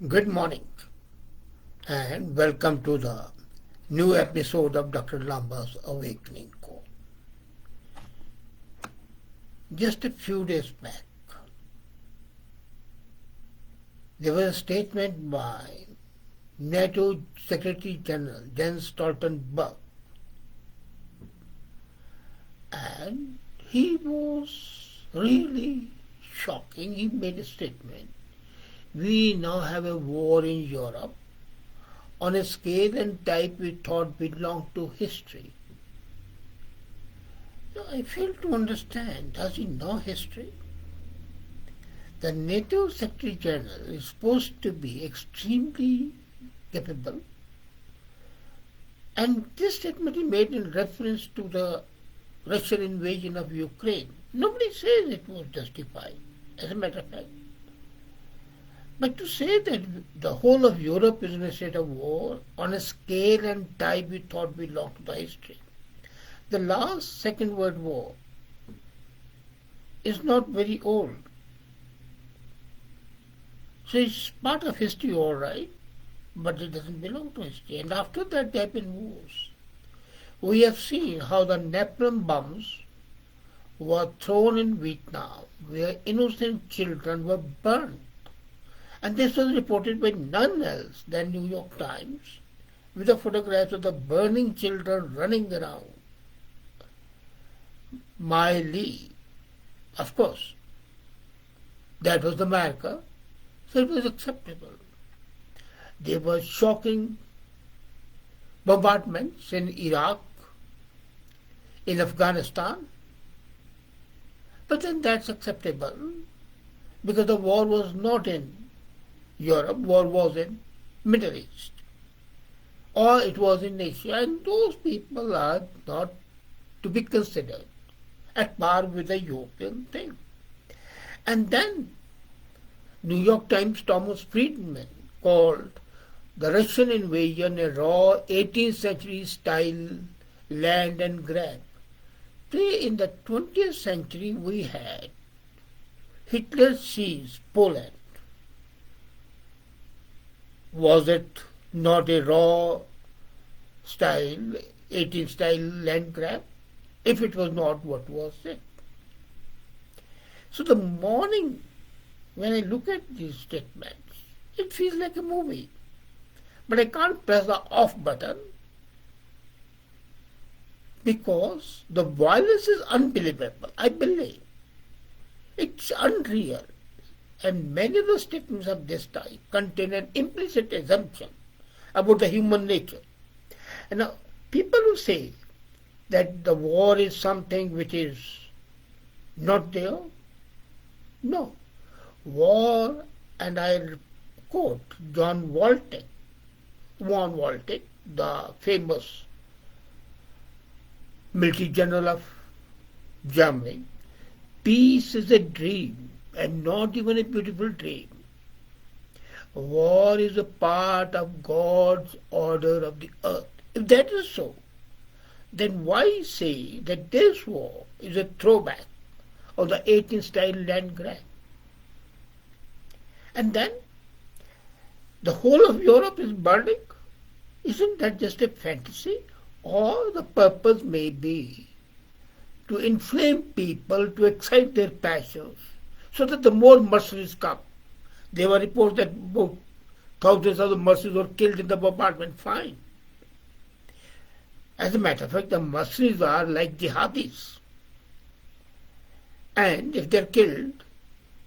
Good morning and welcome to the new episode of Dr. Lamba's Awakening Call. Just a few days back, there was a statement by NATO Secretary General Jens Stoltenberg, and he was really shocking. He made a statement. We now have a war in Europe on a scale and type we thought belonged to history. So I fail to understand. Does he know history? The NATO Secretary General is supposed to be extremely capable, and this statement he made in reference to the Russian invasion of Ukraine. Nobody says it was justified, as a matter of fact. But to say that the whole of Europe is in a state of war on a scale and type we thought belonged to the history. The last Second World War is not very old. So it's part of history, all right, but it doesn't belong to history. And after that, there have been wars. We have seen how the napalm bombs were thrown in Vietnam, where innocent children were burned. And this was reported by none else than New York Times, with the photographs of the burning children running around. My Lee, of course, that was America, so it was acceptable. There were shocking bombardments in Iraq, in Afghanistan, but then that's acceptable because the war was not in Europe, war was in Middle East, or it was in Asia, and those people are not to be considered at par with the European thing. And then New York Times Thomas Friedman called the Russian invasion a raw 18th century style land and grab. In the 20th century we had Hitler seized Poland. Was it not a raw style, 18th style land grab? If it was not, what was it? So the morning, when I look at these statements, it feels like a movie. But I can't press the off button because the violence is unbelievable. I believe. It's unreal. And many of the statements of this type contain an implicit assumption about the human nature. And now, people who say that the war is something which is not there, no. War, and I'll quote von Waltech, the famous military general of Germany, peace is a dream, and not even a beautiful dream. War is a part of God's order of the earth. If that is so, then why say that this war is a throwback of the 18th style land grab? And then the whole of Europe is burning? Isn't that just a fantasy? Or the purpose may be to inflame people, to excite their passions, so that the more mercenaries come. There were reports that about thousands of the mercenaries were killed in the bombardment. Fine. As a matter of fact, the mercenaries are like jihadis. And if they're killed,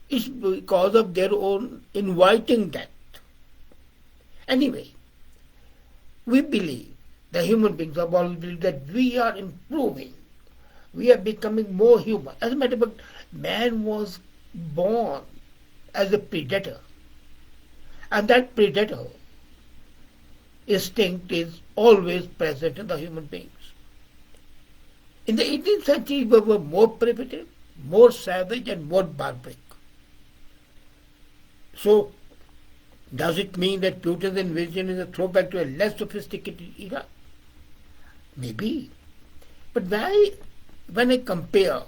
it's because of their own inviting death. Anyway, we believe, the human beings have always believed that we are improving. We are becoming more human. As a matter of fact, man was born as a predator. And that predator instinct is always present in the human beings. In the 18th century, we were more primitive, more savage, and more barbaric. So, does it mean that Putin's invasion is a throwback to a less sophisticated era? Maybe. But when I compare,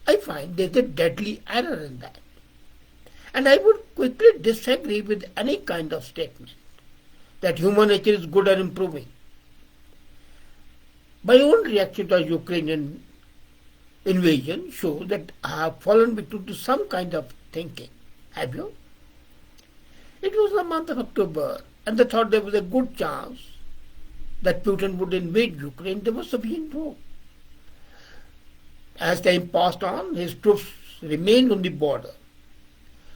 I find there's a deadly error in that. And I would quickly disagree with any kind of statement that human nature is good and improving. My own reaction to the Ukrainian invasion shows that I have fallen victim to some kind of thinking. Have you? It was the month of October, and they thought there was a good chance that Putin would invade Ukraine. There was sufficient hope. As time passed on, his troops remained on the border.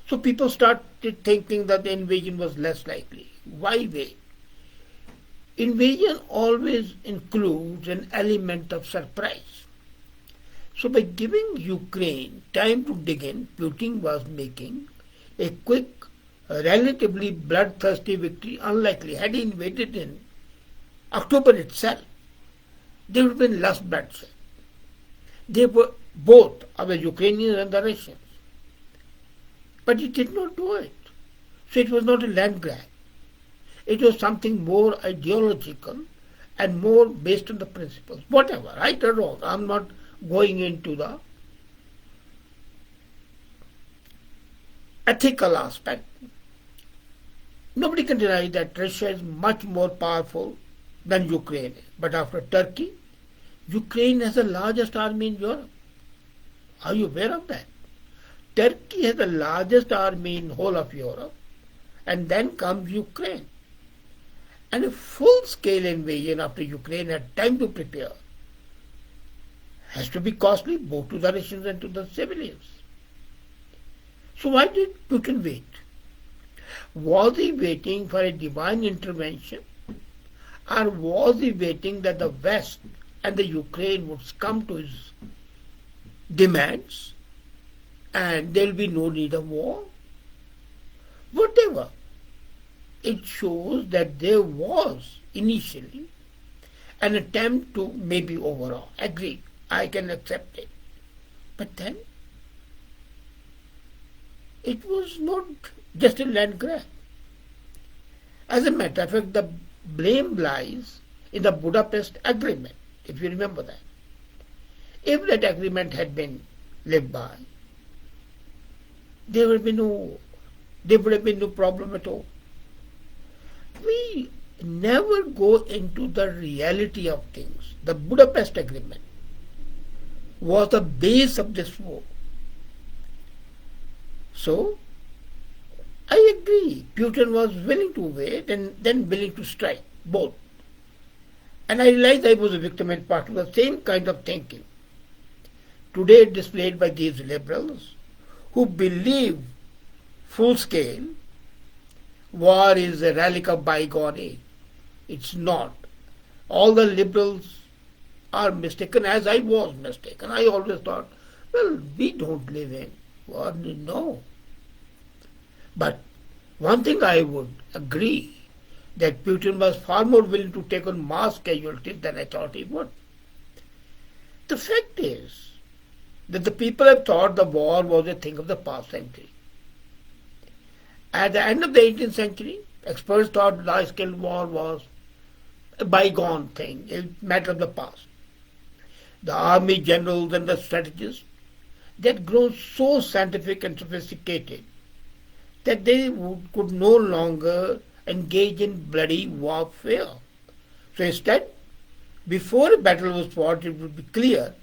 So people started thinking that the invasion was less likely. Why wait? Invasion always includes an element of surprise. So by giving Ukraine time to dig in, Putin was making a quick, relatively bloodthirsty victory unlikely. Had he invaded in October itself, there would have been less bloodshed. They were both our Ukrainians and the Russians. But he did not do it. So it was not a land grab. It was something more ideological and more based on the principles. Whatever, right or wrong, I'm not going into the ethical aspect. Nobody can deny that Russia is much more powerful than Ukraine is. But after Turkey, Ukraine has the largest army in Europe. Are you aware of that? Turkey has the largest army in the whole of Europe, and then comes Ukraine. And a full-scale invasion after Ukraine had time to prepare has to be costly both to the Russians and to the civilians. So why did Putin wait? Was he waiting for a divine intervention, or was he waiting that the West and the Ukraine would succumb to his demands and there will be no need of war? Whatever. It shows that there was initially an attempt to maybe overall agree. I can accept it. But then it was not just a land grab. As a matter of fact, the blame lies in the Budapest Agreement, if you remember that. If that agreement had been lived by, there would have been no problem at all. We never go into the reality of things. The Budapest Agreement was the base of this war. So, I agree, Putin was willing to wait and then willing to strike, both. And I realized I was a victim and part of the same kind of thinking, today displayed by these liberals who believe full-scale war is a relic of bygone age. It's not. All the liberals are mistaken, as I was mistaken. I always thought, well, we don't live in war. No. But one thing I would agree, that Putin was far more willing to take on mass casualties than I thought he would. The fact is that the people have thought the war was a thing of the past century. At the end of the 18th century, experts thought large-scale war was a bygone thing, a matter of the past. The army generals and the strategists, they had grown so scientific and sophisticated that they could no longer engage in bloody warfare. So instead, before a battle was fought, it would be clear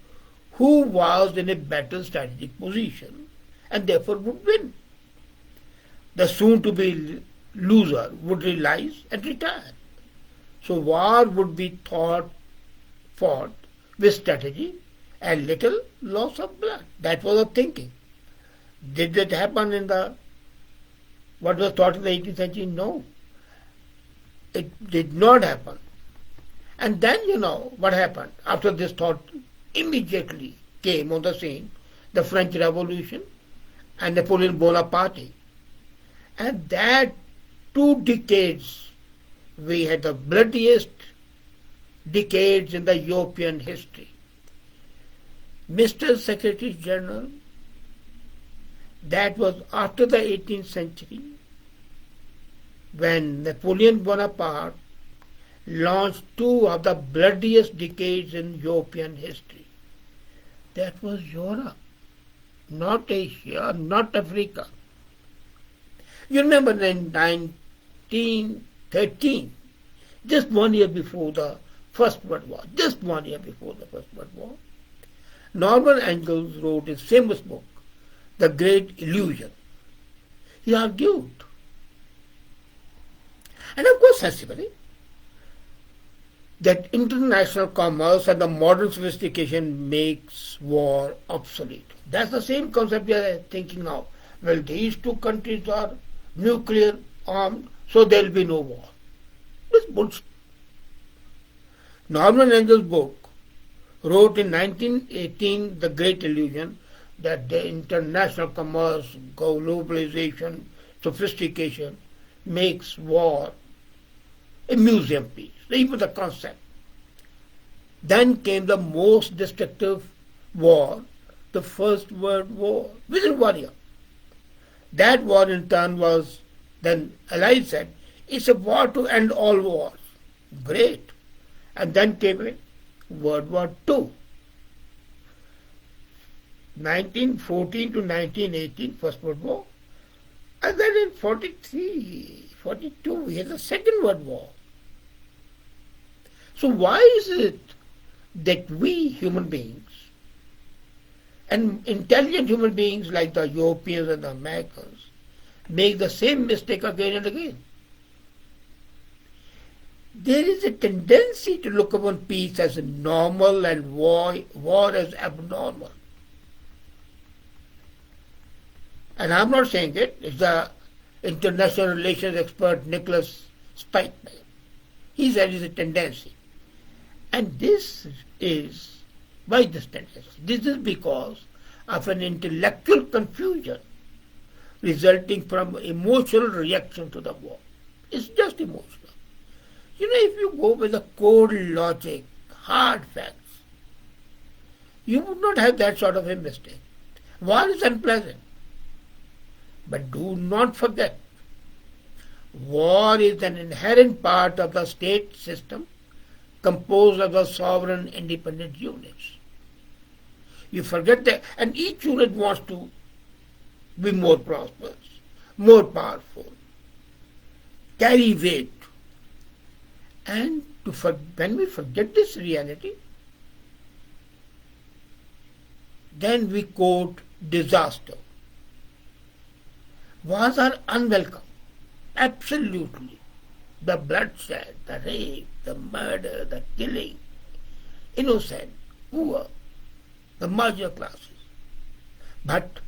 who was in a better strategic position and therefore would win. The soon-to-be loser would realize and retire. So war would be fought with strategy and little loss of blood. That was the thinking. Did that happen in what was taught in the 18th century? No. It did not happen. And then, what happened? After this thought immediately came on the scene, the French Revolution and Napoleon Bonaparte. And that 2 decades, we had the bloodiest decades in the European history. Mr. Secretary General, that was after the 18th century, when Napoleon Bonaparte launched 2 of the bloodiest decades in European history. That was Europe, not Asia, not Africa. You remember in 1913, just 1 year before the First World War, just 1 year before the First World War, Norman Engels wrote his famous book, The Great Illusion. He argued, and of course sensibly, that international commerce and the modern sophistication makes war obsolete. That's the same concept we are thinking now. Well, these two countries are nuclear armed, so there will be no war. This bullshit. Norman Engels' book wrote in 1918, The Great Illusion, that the international commerce, globalization, sophistication makes war a museum piece, even the concept. Then came the most destructive war, the First World War, within 1 year. That war in turn was, then Allies said, it's a war to end all wars. Great. And then came in World War II. 1914 to 1918, First World War. And then in 43, 42, we had the Second World War. So why is it that we human beings, and intelligent human beings like the Europeans and the Americans, make the same mistake again and again? There is a tendency to look upon peace as normal and war as abnormal. And I'm not saying it, it's the international relations expert Nicholas Steinmeier. He said it's a tendency. And this is, why this tendency? This is because of an intellectual confusion resulting from emotional reaction to the war. It's just emotional. You know, if you go with the cold logic, hard facts, you would not have that sort of a mistake. War is unpleasant. But do not forget, war is an inherent part of the state system composed of the sovereign independent units. You forget that, and each unit wants to be more prosperous, more powerful, carry weight. And when we forget this reality, then we quote disaster. Wars are unwelcome, absolutely. The bloodshed, the rape, the murder, the killing, innocent, poor, the marginal classes. But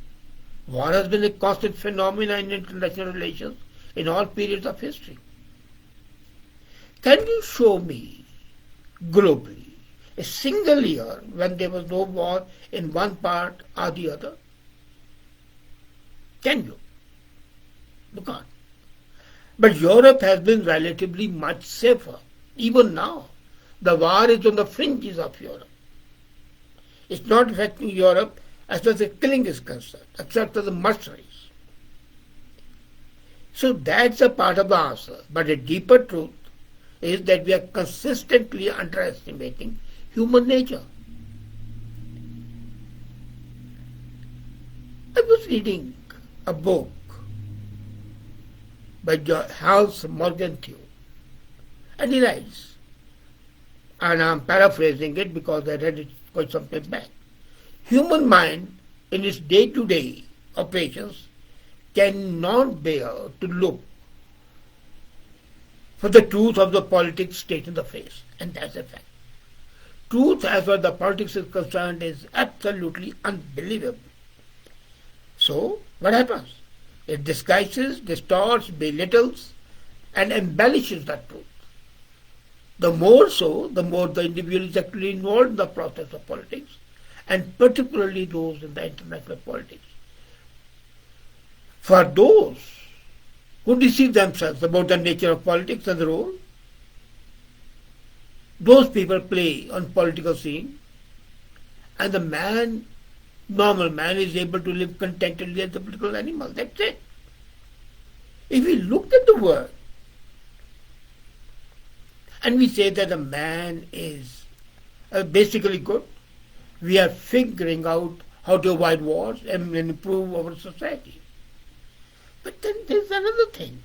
war has been a constant phenomenon in international relations in all periods of history. Can you show me globally a single year when there was no war in one part or the other? Can you? You can't. But Europe has been relatively much safer. Even now, the war is on the fringes of Europe. It's not affecting Europe as far as the killing is concerned, except for the mercenaries. So that's a part of the answer. But a deeper truth is that we are consistently underestimating human nature. I was reading a book by Hans Morgenthau, and he writes, and I'm paraphrasing it because I read it quite some time back. Human mind in its day-to-day operations cannot bear to look for the truth of the politics straight in the face, and that's a fact. Truth as far as the politics is concerned is absolutely unbelievable. So, what happens? It disguises, distorts, belittles, and embellishes the truth. The more so, the more the individual is actually involved in the process of politics, and particularly those in the international politics. For those who deceive themselves about the nature of politics and the role, those people play on political scene, and the normal man is able to live contentedly as a political animal. That's it. If we look at the world and we say that a man is basically good, we are figuring out how to avoid wars and improve our society. But then there's another thing.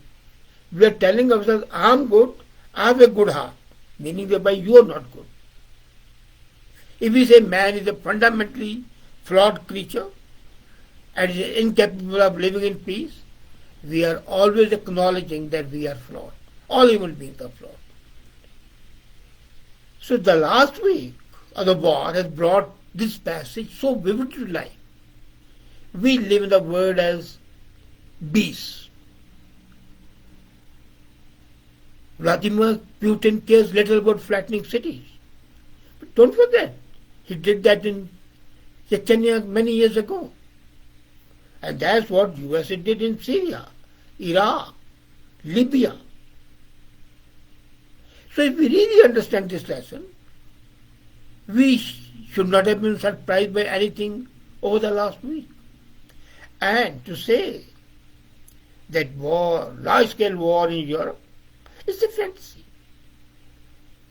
We are telling ourselves, I'm good, I have a good heart, meaning thereby you are not good. If we say man is a fundamentally flawed creature and is incapable of living in peace, we are always acknowledging that we are flawed. All human beings are flawed. So the last week of the war has brought this passage so vividly to life. We live in the world as beasts. Vladimir Putin cares little about flattening cities. But don't forget, he did that in Chechnya many years ago. And that's what USA did in Syria, Iraq, Libya. So if we really understand this lesson, we should not have been surprised by anything over the last week. And to say that war, large-scale war in Europe, is a fantasy.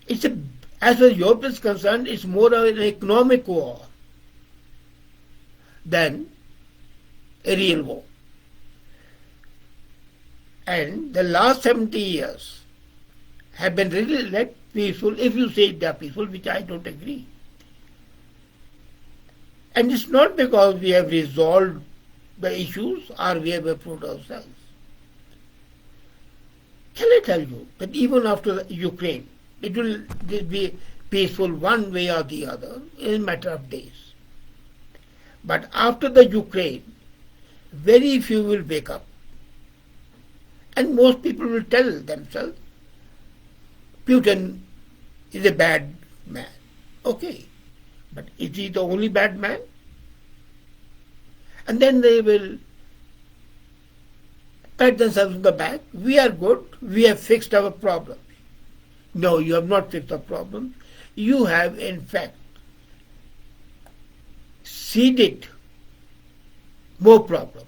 As far as Europe is concerned, it's more of an economic war than a real war. And the last 70 years have been really like peaceful, if you say they are peaceful, which I don't agree. And it's not because we have resolved the issues or we have improved ourselves. Can I tell you that even after Ukraine, it will be peaceful one way or the other in a matter of days. But after the Ukraine, very few will wake up. And most people will tell themselves, Putin is a bad man. Okay, but is he the only bad man? And then they will pat themselves on the back. We are good. We have fixed our problems. No, you have not fixed the problem. You have, in fact, seeded more problems,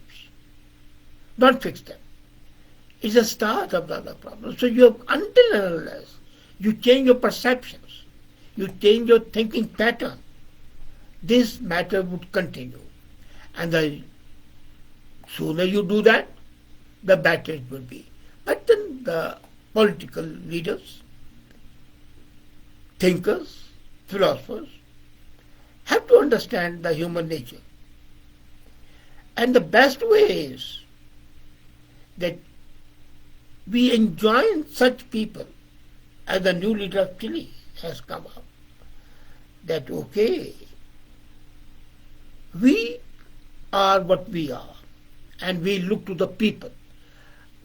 not fixed them. It's the start of the other problem. So you have, until and unless you change your perceptions, you change your thinking pattern, this matter would continue. And the sooner you do that, the better it will be. But then the political leaders, thinkers, philosophers have to understand the human nature. And the best way is that we enjoin such people as the new leader of Chile has come up, that okay, we are what we are and we look to the people.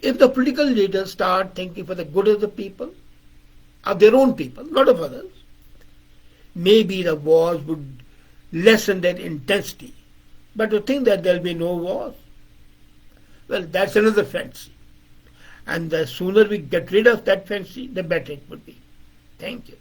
If the political leaders start thinking for the good of the people, of their own people, not of others, maybe the wars would lessen their intensity. But to think that there will be no wars, well, that's another fancy. And the sooner we get rid of that fancy, the better it would be. Thank you.